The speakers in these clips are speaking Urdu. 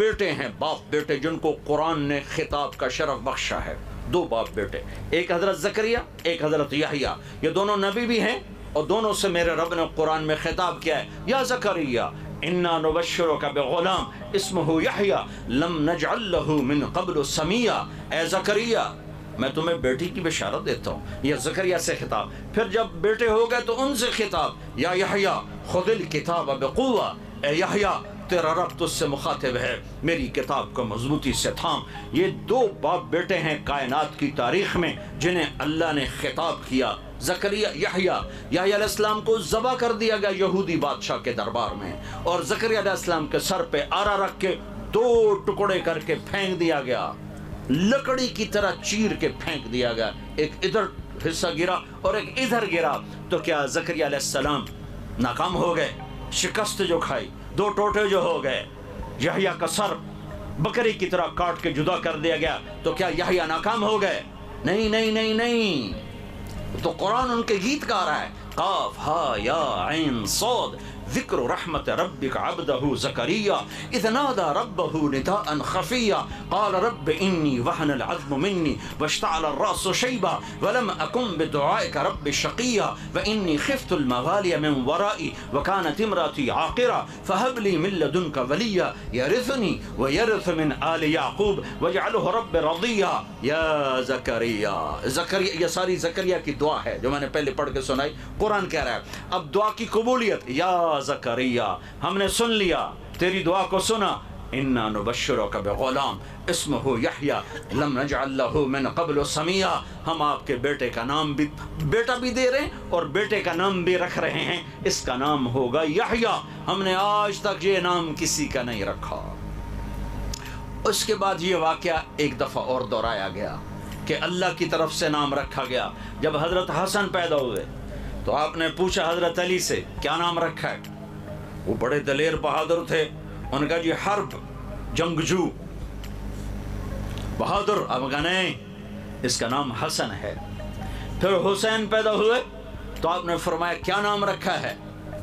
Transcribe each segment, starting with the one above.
بیٹے ہیں، باپ بیٹے، جن کو قرآن نے خطاب کا شرف بخشا ہے، دو باپ بیٹے، ایک حضرت زکریا، ایک حضرت یحییٰ، یہ دونوں نبی بھی ہیں اور دونوں سے میرے رب نے قرآن میں خطاب کیا ہے، یا زکریا انا نبشرک بغلام اسمہ یحییٰ لم نجعل لہ من قبل سمیہ، اے زکریا میں تمہیں بیٹی کی بشارت دیتا ہوں، یہ زکریا سے خطاب۔ پھر جب بیٹے ہو گئے تو ان سے خطاب، یا یحییٰ خذ الکتاب بقوہ، اے یحییٰ تیرا رب تجھ سے مخاطب ہے، میری کتاب کو مضبوطی سے تھام۔ یہ دو باپ بیٹے ہیں کائنات کی تاریخ میں جنہیں اللہ نے خطاب کیا۔ زکریا یحییٰ علیہ السلام کو ذبح کر دیا گیا یہودی بادشاہ کے دربار میں، اور زکریا علیہ السلام کے سر پہ آرا رکھ کے دو ٹکڑے کر کے پھینک دیا گیا، لکڑی کی طرح چیر کے پھینک دیا گیا، ایک ادھر حصہ گرا اور ایک ادھر گرا۔ تو کیا زکریا علیہ السلام ناکام ہو گئے؟ شکست جو کھائی، دو ٹوٹے جو ہو گئے، یحییٰ کا سر بکری کی طرح کاٹ کے جدا کر دیا گیا، تو کیا یحییٰ ناکام ہو گئے؟ نہیں نہیں نہیں نہیں، تو قرآن ان کے گیت گا رہا ہے، قاف ہا یا عین صاد ذکر رحمت ربک عبدہ زکریا اذ نادى ربہ نداء خفیا قال رب انی وہن العظم منی واشتعل الراس شیبا ولم اکن بدعائک رب شقیا وانی خفت الموالی من ورائی وکانت امراتی عاقرا فہب لی من لدنک ولیا یرثنی ویرث من آل یعقوب واجعلہ رب رضیا یا زکریا۔ زکریا، یہ ساری زکریا کی دعا ہے جو میں نے پہلے پڑھ کے سنائی۔ قرآن کہہ رہا ہے اب دعا کی قبولیت، یا زکریا ہم نے سن لیا تیری دعا کو سنا، انا نبشرک بغلام اسمہ یحییٰ لم نجعل لہ من قبل سمیہ، ہم آپ کے بیٹے کا نام بھی بیٹا بھی دے رہے ہیں اور بیٹے کا نام بھی رکھ رہے ہیں، اس کا نام ہوگا یحییٰ، ہم نے آج تک یہ نام کسی کا نہیں رکھا۔ اس کے بعد یہ واقعہ ایک دفعہ اور دہرایا گیا کہ اللہ کی طرف سے نام رکھا گیا۔ جب حضرت حسن پیدا ہوئے تو آپ نے پوچھا حضرت علی سے کیا نام رکھا ہے؟ وہ بڑے دلیر بہادر تھے، ان کا جی حرب، جنگجو، بہادر۔ اب کہا نہیں، اس کا نام حسن ہے۔ پھر حسین پیدا ہوئے تو آپ نے فرمایا کیا نام رکھا ہے؟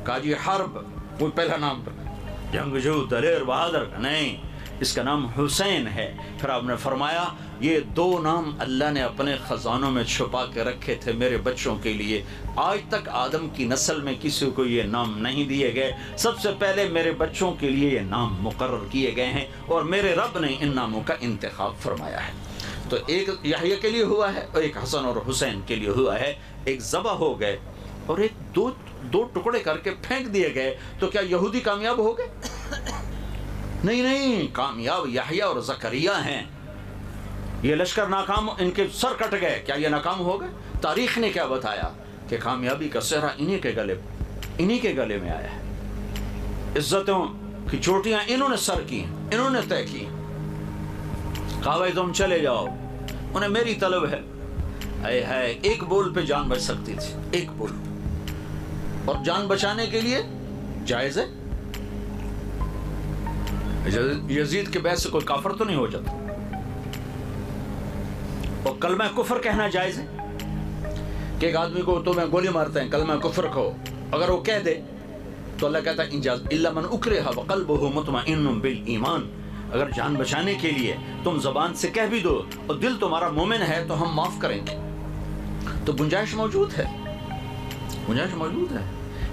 کہا جی حرب، وہ پہلا نام رکھا، جنگجو دلیر بہادر، نہیں اس کا نام حسین ہے۔ پھر آپ نے فرمایا یہ دو نام اللہ نے اپنے خزانوں میں چھپا کے رکھے تھے میرے بچوں کے لیے، آج تک آدم کی نسل میں کسی کو یہ نام نہیں دیے گئے، سب سے پہلے میرے بچوں کے لیے یہ نام مقرر کیے گئے ہیں اور میرے رب نے ان ناموں کا انتخاب فرمایا ہے۔ تو ایک یحییٰ کے لیے ہوا ہے اور ایک حسن اور حسین کے لیے ہوا ہے، ایک ذبح ہو گئے اور ایک دو ٹکڑے کر کے پھینک دیے گئے، تو کیا یہودی کامیاب ہو گئے؟ نہیں نہیں، کامیاب یحییٰ اور زکریا ہیں۔ یہ لشکر ناکام، ان کے سر کٹ گئے، کیا یہ ناکام ہو گئے؟ تاریخ نے کیا بتایا کہ کامیابی کا سہرا انہی کے گلے میں آیا ہے، عزتوں کی چوٹیاں انہوں نے سر کی، انہوں نے طے کی۔ کہا بھائی تم چلے جاؤ، انہیں میری طلب ہے، اے ہے ایک بول پہ جان بچ سکتی تھی، ایک بول، اور جان بچانے کے لیے جائز ہے، یزید کے بیعت سے کوئی کافر تو نہیں ہو جاتا، اور کلمہ کفر کہنا جائز ہے کہ ایک آدمی کو تمہیں گولی مارتے ہیں کلمہ کفر کو اگر وہ کہہ دے تو اللہ کہتا ہے انجاز الا من اکرہ وقلبہ مطمئن بالایمان، اگر جان بچانے کے لیے تم زبان سے کہہ بھی دو اور دل تمہارا مومن ہے تو ہم معاف کریں گے، تو گنجائش موجود ہے، گنجائش موجود ہے۔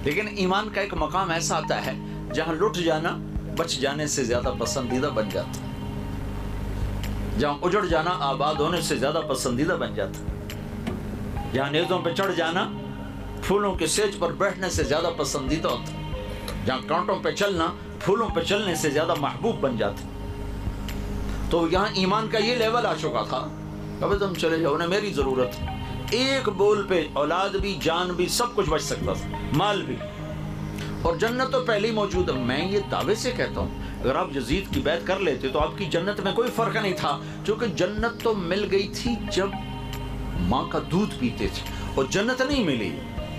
لیکن ایمان کا ایک مقام ایسا آتا ہے جہاں لٹ جانا بچ جانے سے زیادہ پسندیدہ بن جاتا ہے، جہاں اجڑ جانا آباد ہونے سے زیادہ پسندیدہ بن جاتا ہے، جہاں نیزوں پہ چڑھ جانا پھولوں کے سیج پر بیٹھنے سے زیادہ پسندیدہ ہوتا ہے، جہاں کانٹوں پہ چلنا پھولوں پہ چلنے سے زیادہ محبوب بن جاتا ہے۔ تو یہاں ایمان کا یہ لیول آ چکا تھا، ابھی تم چلے جاؤ، انہیں میری ضرورت ہے، ایک بول پہ اولاد بھی، جان بھی، سب کچھ بچ سکتا تھا، مال بھی، اور جنت تو پہلے ہی موجود ہے۔ میں یہ دعوے سے کہتا ہوں اگر آپ یزید کی بیعت کر لیتے تو آپ کی جنت میں کوئی فرق نہیں تھا، کیونکہ جنت تو مل گئی تھی جب ماں کا دودھ پیتے تھے، اور جنت نہیں ملی،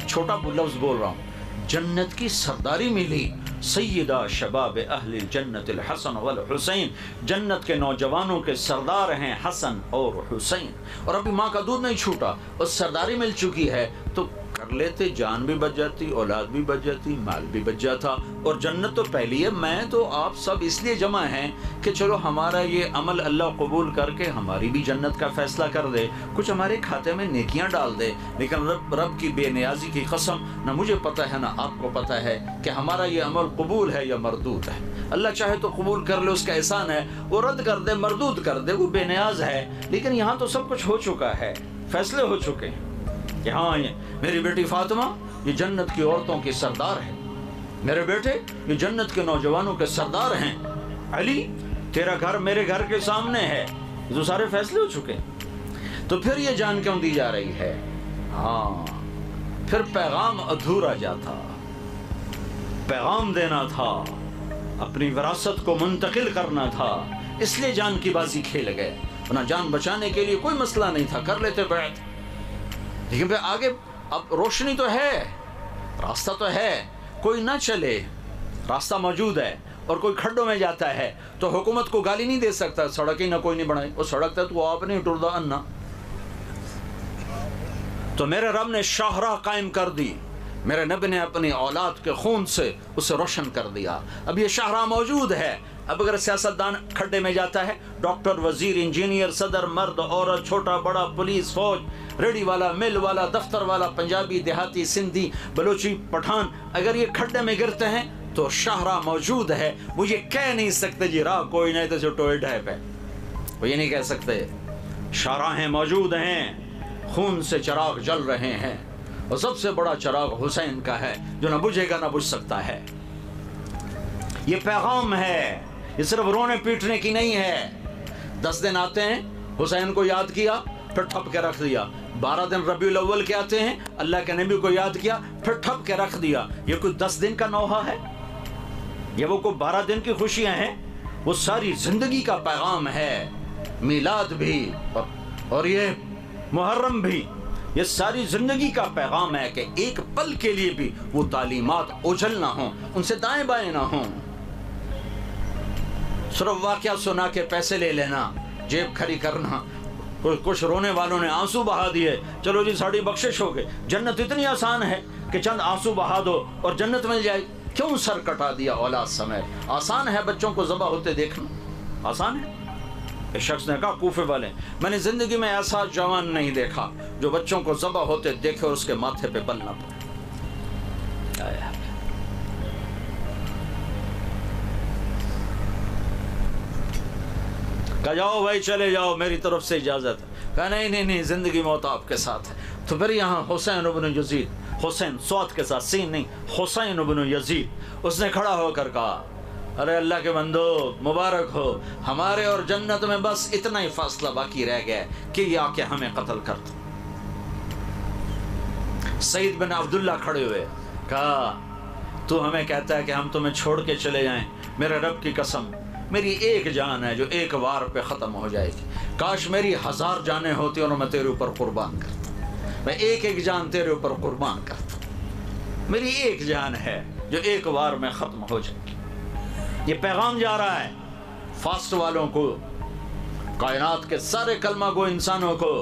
چھوٹا لفظ بول رہا ہوں، جنت کی سرداری ملی، سیدہ شباب اہل الجنت الحسن والحسین، جنت کے نوجوانوں کے سردار ہیں حسن اور حسین، اور ابھی ماں کا دودھ نہیں چھوٹا اور سرداری مل چکی ہے، تو کر لیتے جان بھی بچ جاتی، اولاد بھی بچ جاتی، مال بھی بچ جاتا، اور جنت تو پہلی ہے۔ میں تو آپ سب اس لیے جمع ہیں کہ چلو ہمارا یہ عمل اللہ قبول کر کے ہماری بھی جنت کا فیصلہ کر دے، کچھ ہمارے کھاتے میں نیکیاں ڈال دے۔ لیکن رب کی بے نیازی کی قسم، نہ مجھے پتہ ہے نہ آپ کو پتہ ہے کہ ہمارا یہ عمل قبول ہے یا مردود ہے۔ اللہ چاہے تو قبول کر لے، اس کا احسان ہے، وہ رد کر دے، مردود کر دے، وہ بے نیاز ہے۔ لیکن یہاں تو سب کچھ ہو چکا ہے، فیصلے ہو چکے ہیں کہ ہاں میری بیٹی فاطمہ یہ جنت کی عورتوں کی سردار ہے، میرے بیٹے یہ جنت کے نوجوانوں کے سردار ہیں، علی تیرا گھر میرے گھر کے سامنے ہے۔ یہ تو سارے فیصلے ہو چکے ہیں۔ تو پھر یہ جان کیوں دی جا رہی ہے؟ ہاں پھر پیغام ادھورا جاتا، پیغام دینا تھا، اپنی وراثت کو منتقل کرنا تھا، اس لیے جان کی بازی کھیل گئے، ورنہ جان بچانے کے لیے کوئی مسئلہ نہیں تھا، کر لیتے بیعت۔ لیکن پھر آگے اب روشنی تو ہے، راستہ تو ہے، کوئی نہ چلے، راستہ موجود ہے، اور کوئی کھڈوں میں جاتا ہے تو حکومت کو گالی نہیں دے سکتا، سڑک ہی نہ کوئی نہیں بنائی، وہ سڑک تھا تو آپ نہیں ٹردا انا۔ تو میرے رب نے شاہراہ قائم کر دی، میرے نبی نے اپنی اولاد کے خون سے اسے روشن کر دیا۔ اب یہ شاہراہ موجود ہے۔ اب اگر سیاستدان کھڈے میں جاتا ہے، ڈاکٹر، وزیر، انجینئر، صدر، مرد، عورت، چھوٹا بڑا، پولیس، فوج، ریڑی والا، مل والا، دفتر والا، پنجابی، دیہاتی، سندھی، بلوچی، پٹھان، اگر یہ کھڈے میں گرتے ہیں تو شاہراہ موجود ہے۔ وہ یہ کہہ نہیں سکتے جی راہ کوئی نہیں تو جو ٹوئے ڈھیپ ہے، وہ یہ نہیں کہہ سکتے۔ شاہراہیں موجود ہیں، خون سے چراغ جل رہے ہیں، اور سب سے بڑا چراغ حسین کا ہے جو نہ بجھے گا نہ بجھ سکتا ہے۔ یہ پیغام ہے، یہ صرف رونے پیٹنے کی نہیں ہے۔ 10 دن آتے ہیں، حسین کو یاد کیا پھر ٹھپ کے رکھ دیا۔ 12 دن ربیع الاول کے آتے ہیں، اللہ کے نبی کو یاد کیا پھر ٹھپ کے رکھ دیا۔ یہ کوئی 10 دن کا نوحہ ہے؟ یہ وہ کوئی 12 دن کی خوشیاں ہیں؟ وہ ساری زندگی کا پیغام ہے۔ میلاد بھی اور یہ محرم بھی، یہ ساری زندگی کا پیغام ہے کہ ایک پل کے لیے بھی وہ تعلیمات اوجھل نہ ہوں، ان سے دائیں بائیں نہ ہوں۔ صرف واقعہ سنا کے پیسے لے لینا، جیب کھری کرنا۔ کچھ رونے والوں نے آنسو بہا دیے، چلو جی ساڑی بخشش ہو گئے، جنت اتنی آسان ہے کہ چند آنسو بہا دو اور جنت مل جائے۔ کیوں سر کٹا دیا اولاد سمیت؟ آسان ہے بچوں کو ذبح ہوتے دیکھنا، آسان ہے۔ ایک شخص نے کہا کوفے والے، میں نے زندگی میں ایسا جوان نہیں دیکھا جو بچوں کو ذبح ہوتے دیکھے اور اس کے ماتھے پہ بل نہ پڑے۔ کہا جاؤ بھائی چلے جاؤ، میری طرف سے اجازت ہے۔ کہا نہیں، زندگی موت آپ کے ساتھ ہے۔ تو پھر یہاں حسین بن یزید، حسین سواد کے ساتھ سین نہیں، حسین بن یزید، اس نے کھڑا ہو کر کہا ارے اللہ کے بندو مبارک ہو، ہمارے اور جنت میں بس اتنا ہی فاصلہ باقی رہ گیا کہ یہ آ کے ہمیں قتل کر دو۔ سعید بن عبداللہ کھڑے ہوئے، کہا تو ہمیں کہتا ہے کہ ہم تمہیں چھوڑ کے چلے جائیں، میرے رب کی قسم میری ایک جان ہے جو ایک وار پہ ختم ہو جائے گی، کاش میری 1000 جانیں ہوتی اور میں تیرے اوپر قربان کرتا، میں ایک جان تیرے اوپر قربان کرتا، میری ایک جان ہے جو ایک وار میں ختم ہو جائے گی۔ یہ پیغام جا رہا ہے فاسٹ والوں کو، کائنات کے سارے کلمہ گو انسانوں کو،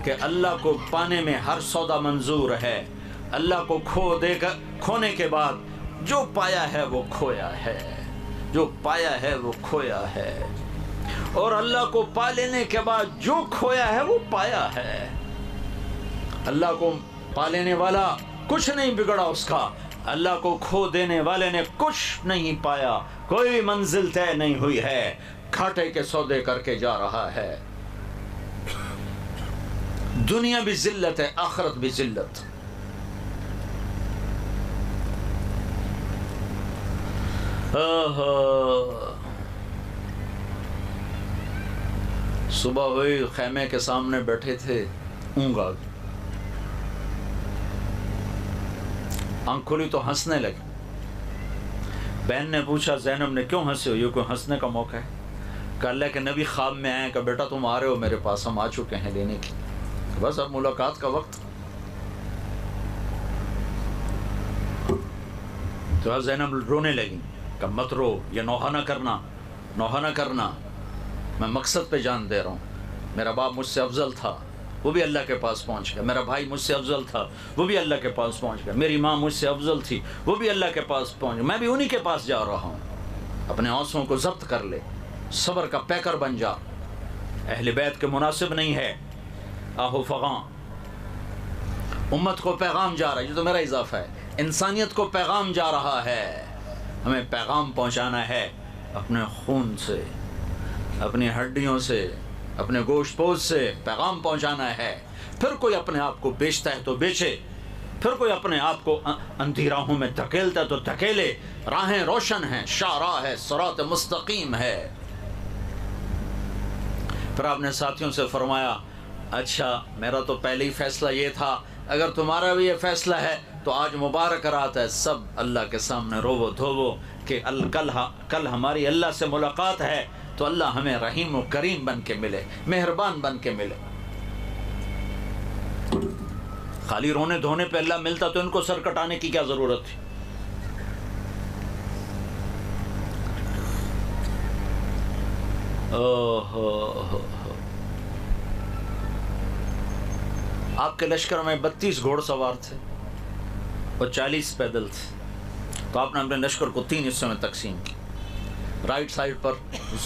کہ اللہ کو پانے میں ہر سودا منظور ہے، اللہ کو کھونے کے بعد جو پایا ہے وہ کھویا ہے، جو پایا ہے وہ کھویا ہے، اور اللہ کو پا لینے کے بعد جو کھویا ہے وہ پایا ہے۔ اللہ کو پا لینے والا کچھ نہیں بگڑا اس کا، اللہ کو کھو دینے والے نے کچھ نہیں پایا، کوئی منزل طے نہیں ہوئی ہے، گھاٹے کے سودے کر کے جا رہا ہے۔ دنیا بھی ذلت ہے، آخرت بھی ذلت۔ صبح ہوئی، خیمے کے سامنے بیٹھے تھے، اونگ آ گئی، آنکھ کھولی تو ہنسنے لگے۔ بہن نے پوچھا زینب نے کیوں ہنسے ہو؟ یہ کوئی ہنسنے کا موقع ہے؟ کہ اللہ کے نبی خواب میں آئے کہ بیٹا تم آ رہے ہو میرے پاس، ہم آ چکے ہیں لینے کی، بس اب ملاقات کا وقت۔ تو زینب رونے لگی کہ مت رو، یہ نوحہ نہ کرنا، نوحہ نہ کرنا، میں مقصد پہ جان دے رہا ہوں، میرا باپ مجھ سے افضل تھا، وہ بھی اللہ کے پاس پہنچ گیا. میرا بھائی مجھ سے افضل تھا, وہ بھی اللہ کے پاس پہنچ گیا. میری ماں مجھ سے افضل تھی, وہ بھی اللہ کے پاس پہنچ گیا. میں بھی انہی کے پاس جا رہا ہوں. اپنے حوصلوں کو ضبط کر لے, صبر کا پیکر بن جا. اہل بیت کے مناسب نہیں ہے آہو فغاں. امت کو پیغام جا رہا ہے, یہ تو میرا اضافہ ہے, انسانیت کو پیغام جا رہا ہے. ہمیں پیغام پہنچانا ہے اپنے خون سے, اپنی ہڈیوں سے, اپنے گوشت پوش سے پیغام پہنچانا ہے. پھر کوئی اپنے آپ کو بیچتا ہے تو بیچے, پھر کوئی اپنے آپ کو اندھی راہوں میں دھکیلتا ہے تو دھکیلے. راہیں روشن ہیں, شاہراہ ہے, صراط مستقیم ہے. پھر آپ نے ساتھیوں سے فرمایا اچھا میرا تو پہلے ہی فیصلہ یہ تھا, اگر تمہارا بھی یہ فیصلہ ہے تو آج مبارک رات ہے, سب اللہ کے سامنے روو دھوو کہ کل ہماری اللہ سے ملاقات ہے تو اللہ ہمیں رحیم و کریم بن کے ملے, مہربان بن کے ملے. خالی رونے دھونے پہ اللہ ملتا تو ان کو سر کٹانے کی کیا ضرورت تھی. آپ کے لشکر میں 32 گھوڑ سوار تھے اور 40 پیدل تھے. تو آپ نے اپنے لشکر کو 3 حصوں میں تقسیم کی. رائٹ سائڈ پر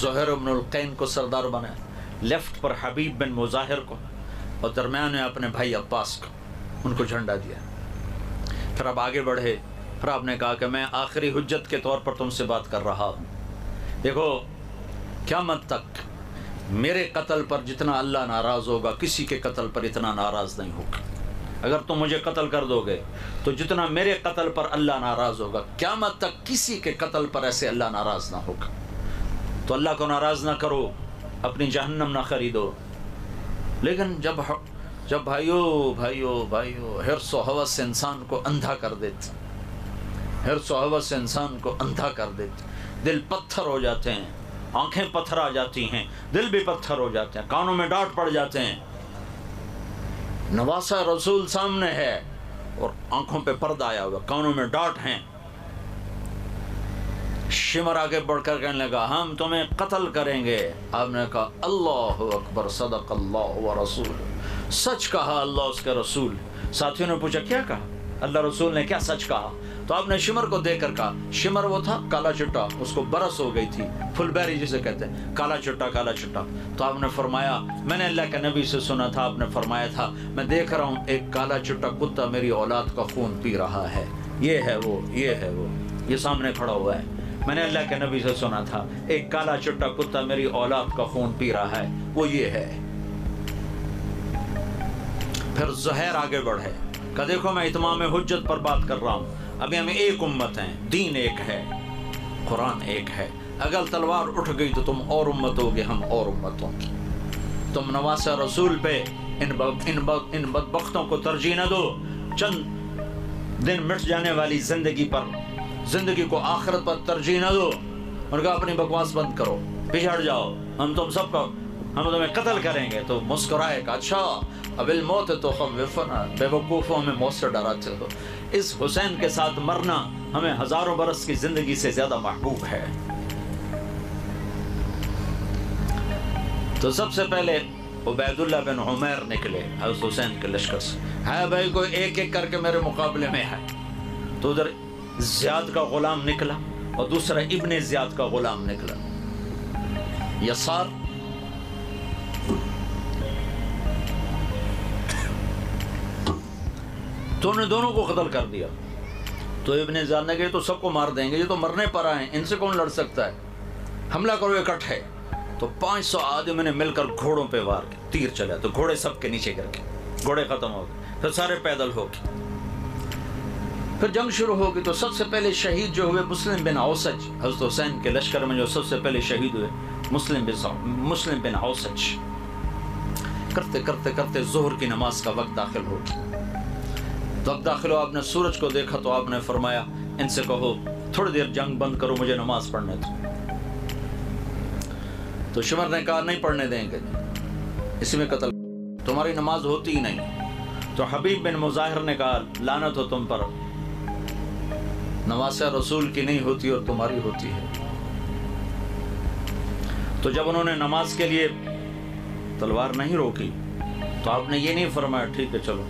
زہیر بن القین کو سردار بنایا, لیفٹ پر حبیب بن مظاہر کو, اور درمیان میں اپنے بھائی عباس کو, ان کو جھنڈا دیا. پھر آپ آگے بڑھے. پھر آپ نے کہا کہ میں آخری حجت کے طور پر تم سے بات کر رہا ہوں. دیکھو قیامت تک میرے قتل پر جتنا اللہ ناراض ہوگا کسی کے قتل پر اتنا ناراض نہیں ہوگا. اگر تم مجھے قتل کر دو گے تو جتنا میرے قتل پر اللہ ناراض ہوگا قیامت تک کسی کے قتل پر ایسے اللہ ناراض نہ ہوگا. تو اللہ کو ناراض نہ کرو, اپنی جہنم نہ خریدو. لیکن جب بھائیو حرص و ہوس سے انسان کو اندھا کر دیتے, حرص و ہوس سے انسان کو اندھا کر دیتے, دل پتھر ہو جاتے ہیں, آنکھیں پتھر آ جاتی ہیں, دل بھی پتھر ہو جاتے ہیں, کانوں میں ڈانٹ پڑ جاتے ہیں. نواسہ رسول سامنے ہے اور آنکھوں پہ پردہ آیا ہوا, کانوں میں ڈانٹ ہیں. شمر آگے بڑھ کر کہنے لگا ہم تمہیں قتل کریں گے. آپ نے کہا اللہ اکبر, صدق اللہ و رسول, سچ کہا اللہ اس کے رسول. ساتھیوں نے پوچھا کیا کہا, اللہ رسول نے کیا سچ کہا؟ تو آپ نے شمر کو دیکھ کر کہا, شمر وہ تھا کالا چٹا, اس کو برس ہو گئی تھی, فل بیری جسے کہتے ہیں, کالا چٹا کالا چٹا. تو آپ نے فرمایا میں نے اللہ کے نبی سے سنا تھا, آپ نے فرمایا تھا میں دیکھ رہا ہوں ایک کالا چٹا کتا میری اولاد کا خون پی رہا ہے, یہ ہے وہ, یہ ہے وہ, یہ سامنے کھڑا ہوا ہے. میں نے اللہ کے نبی سے سنا تھا ایک کالا چٹا کتا میری اولاد کا خون پی رہا ہے, وہ یہ ہے. پھر زہیر آگے بڑھے, کہ دیکھو میں اتمام حجت پر بات کر رہا ہوں. ابھی ہمیں ایک امت ہیں, دین ایک ہے, قرآن ایک ہے. اگر تلوار اٹھ گئی تو تم اور امت ہوگے, ہم اور امت ہوں گے. تم نواسہ رسول پہ ان بدبختوں کو ترجیح نہ دو. چند دن مٹ جانے والی زندگی پر, زندگی کو آخرت پر ترجیح نہ دو. ان کا اپنی بکواس بند کرو, پیچھے ہٹ جاؤ. ہم تمہیں قتل کریں گے. تو مسکرائے کہ اچھا اب الموت تو خوفنا, بے وقوفوں میں موت سے ڈراتے ہو. اس حسین کے ساتھ مرنا ہمیں ہزاروں برس کی زندگی سے زیادہ محبوب ہے. تو سب سے پہلے عبید اللہ بن عمیر نکلے حضرت حسین کے لشکر سے. ہے بھائی کوئی ایک ایک کر کے میرے مقابلے میں ہے. تو ادھر زیاد کا غلام نکلا اور دوسرا ابن زیاد کا غلام نکلا, یسار. تو انہوں نے دونوں کو قتل کر دیا. تو ابن زیاد نے کہا تو سب کو مار دیں گے, یہ تو مرنے پر آئے ہیں, ان سے کون لڑ سکتا ہے, حملہ کرو اکٹھے. تو 500 آدمی نے مل کر گھوڑوں پہ وار کے تیر چلا, تو گھوڑے سب کے نیچے گر کے گھوڑے ختم ہو گئے. پھر سارے پیدل ہو گئے. پھر جنگ شروع ہو گئی. تو سب سے پہلے شہید جو ہوئے مسلم بن اوسج, حضرت حسین کے لشکر میں جو سب سے پہلے شہید ہوئے مسلم بن اوسج. کرتے کرتے کرتے ظہر کی نماز کا وقت داخل ہو گیا. وقت داخل ہو, آپ نے سورج کو دیکھا تو آپ نے فرمایا ان سے کہو تھوڑی دیر جنگ بند کرو, مجھے نماز پڑھنے دو. تو شمر نے کہا نہیں پڑھنے دیں گے, اسی میں قتل, تمہاری نماز ہوتی ہی نہیں. تو حبیب بن مظاہر نے کہا لعنت ہو تم پر, نواسہ رسول کی نہیں ہوتی اور تمہاری ہوتی ہے. تو جب انہوں نے نماز کے لیے تلوار نہیں روکی تو آپ نے یہ نہیں فرمایا ٹھیک ہے چلو،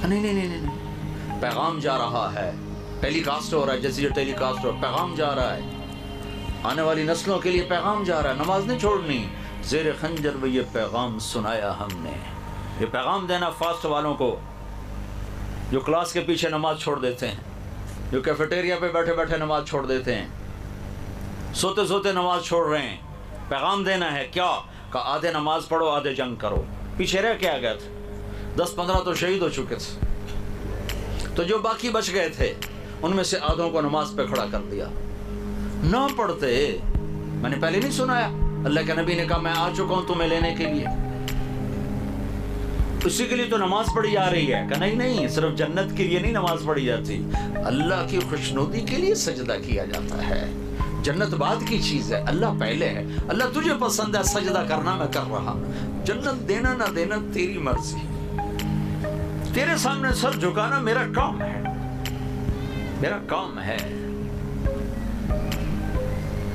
نہیں نہیں نہیں نہیں، پیغام جا رہا ہے، ٹیلی کاسٹ ہو رہا ہے، جیسے یہ ٹیلی کاسٹ ہو رہا ہے، پیغام جا رہا ہے، آنے والی نسلوں کے لیے پیغام جا رہا ہے، نماز نہیں چھوڑنی، زیر خنجر میں یہ پیغام سنایا ہم نے۔ یہ پیغام دینا فاسٹ والوں کو جو کلاس کے پیچھے نماز چھوڑ دیتے ہیں، جو کیفیٹیریا پہ بیٹھے بیٹھے نماز چھوڑ دیتے ہیں، سوتے سوتے نماز چھوڑ رہے ہیں۔ پیغام دینا ہے کیا کہ آدھے نماز پڑھو آدھے جنگ کرو، پیچھے رہ کے آ گئے تھے، 10-15 تو شہید ہو چکے تھے، تو جو باقی بچ گئے تھے ان میں سے آدھوں کو نماز پہ کھڑا کر دیا۔ نہ پڑھتے، میں نے پہلے نہیں سنایا اللہ کے نبی نے کہا میں آ چکا ہوں تمہیں لینے کے لیے، اسی کے لیے تو نماز پڑھی جا رہی ہے کہ نہیں نہیں، صرف جنت کے لیے نہیں نماز پڑھی جاتی، اللہ کی خوشنودی کے لیے سجدہ کیا جاتا ہے۔ جنت بعد کی چیز ہے، اللہ پہلے ہے۔ اللہ تجھے پسند ہے سجدہ کرنا، میں کر رہا، جنت دینا نہ دینا تیری مرضی، تیرے سامنے سر جھکانا میرا کام ہے، میرا کام ہے،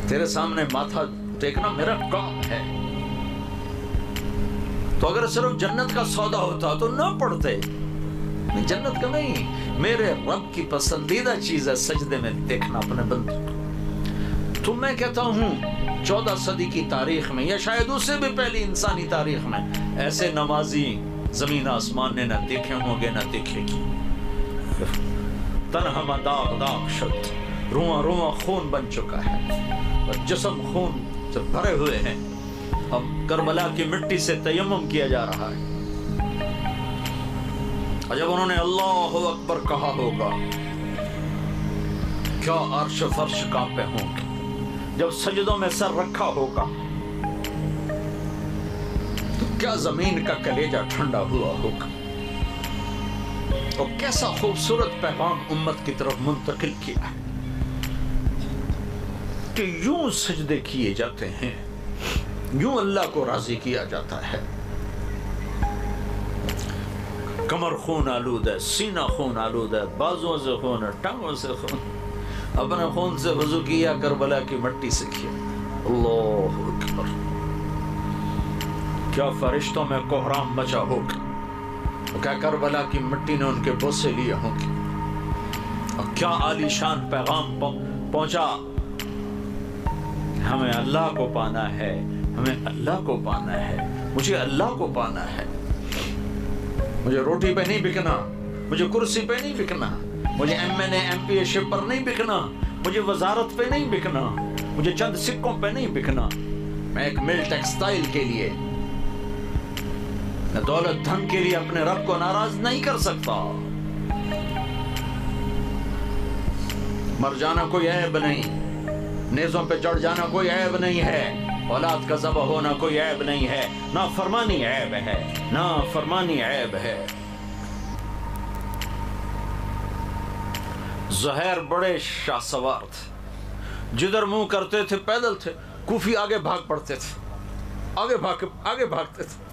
تیرے سامنے ماتھا ٹیکنا میرا کام ہے۔ تو اگر صرف جنت کا سودا ہوتا تو نہ پڑھتے، جنت کا نہیں، میرے رب کی پسندیدہ چیز ہے سجدے میں دیکھنا اپنے بندے کو۔ تو میں کہتا ہوں 14 صدی کی تاریخ میں یا شاید اس سے بھی پہلی انسانی تاریخ میں ایسے نمازی زمین آسمان نے نہ دیکھے ہوں گے نہ دیکھے گی۔ تنہا داغ داغ شد، رواں رواں خون بن چکا ہے اور جسم خون سے بھرے ہوئے ہیں۔ اب کربلا کی مٹی سے تیمم کیا جا رہا ہے، اور جب انہوں نے اللہ اکبر کہا ہوگا کیا عرش فرش کانپے ہوں گے، جب سجدوں میں سر رکھا ہوگا تو کیا زمین کا کلیجہ ٹھنڈا ہوا ہوگا، اور کیسا خوبصورت پیغام امت کی طرف منتقل کیا ہے کہ یوں سجدے کیے جاتے ہیں، یوں اللہ کو راضی کیا جاتا ہے۔ کمر خون آلود ہے، سینہ خون آلود ہے، بازوں سے خون ہے، ٹانگوں سے خون، اپنے خون سے وضو کیا، کربلا کی مٹی سے کیا۔ اللہ اکبر، کیا فرشتوں میں کوہرام مچا ہوگا، کیا کربلا کی مٹی نے ان کے بوسے لیے ہوں گے، اور کیا عالی شان پیغام پہنچا، ہمیں اللہ کو پانا ہے، ہمیں اللہ کو پانا ہے، مجھے اللہ کو پانا ہے، مجھے روٹی پہ نہیں بکنا، مجھے کرسی پہ نہیں بکنا، مجھے MNA MPA شپ پر نہیں بکنا، مجھے وزارت پہ نہیں بکنا، مجھے چند سکوں پہ نہیں بکنا، میں ایک مل ٹیکسٹائل کے لیے، میں دولت دھن کے لیے اپنے رب کو ناراض نہیں کر سکتا۔ مر جانا کوئی عیب نہیں، نیزوں پہ چڑھ جانا کوئی عیب نہیں ہے، اولاد کا ذبح ہونا کوئی عیب نہیں ہے، نافرمانی عیب ہے، نافرمانی عیب ہے۔ زہیر بڑے شاہ سوار تھے، جدھر منہ کرتے تھے پیدل تھے، کوفی آگے بھاگ پڑتے تھے، آگے بھاگتے تھے،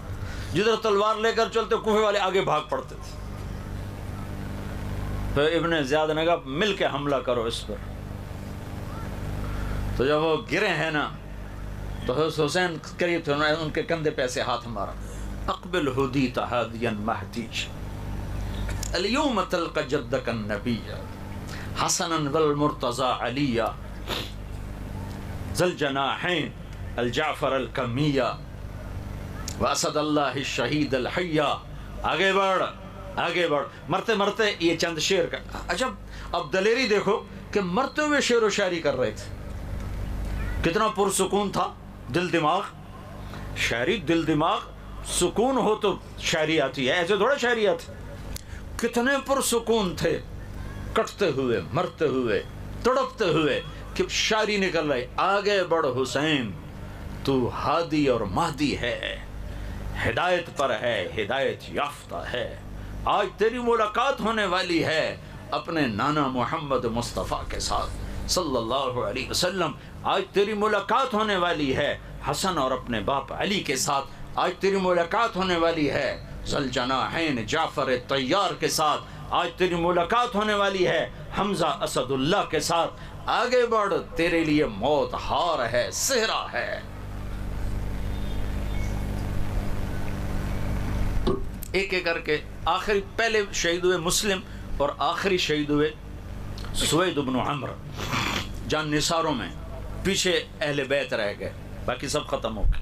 جدھر تلوار لے کر چلتے کوفے والے آگے بھاگ پڑتے تھے۔ پھر ابن زیاد نے کہا مل کے حملہ کرو اس پر، تو جب وہ گرے ہیں نا تو حسین قریب تھے، انہوں نے ان کے کندھے پہ ایسے ہاتھ مارا، اقبل ہدیت ہادیا مہدیج اليوم تلقى جدك النبي حسنا والمرتضى عليا ذا الجناحين الجعفر الكمية واسد اللہ الشہید الحیہ۔ آگے بڑھ، مرتے مرتے یہ چند شعر کا عجب، اب دلیری دیکھو کہ مرتے ہوئے شعر و شاعری کر رہے تھے، کتنا پرسکون تھا دل دماغ، شاعری دل دماغ سکون ہو تو شاعری آتی ہے، ایسے تھوڑا شاعری آتی، کتنے پرسکون تھے، کٹتے ہوئے، مرتے ہوئے، تڑپتے ہوئے کہ شاعری نکل رہی، آگے بڑھ حسین تو ہادی اور مہدی ہے، ہدایت پر ہے، ہدایت یافتہ ہے، آج تیری ملاقات ہونے والی ہے اپنے نانا محمد مصطفیٰ کے ساتھ صلی اللہ علیہ وسلم، آج تیری ملاقات ہونے والی ہے حسن اور اپنے باپ علی کے ساتھ، آج تیری ملاقات ہونے والی ہے ذوالجناحین جعفر طیار کے ساتھ، آج تیری ملاقات ہونے والی ہے حمزہ اسد اللہ کے ساتھ، آگے بڑھ تیرے لیے موت ہار ہے، صحرا ہے۔ ایک ایک کر کے آخری پہلے شہید ہوئے مسلم اور آخری شہید ہوئے سوید بن عمرو جان نثاروں میں، پیچھے اہل بیت رہ گئے، باقی سب ختم ہو گئے۔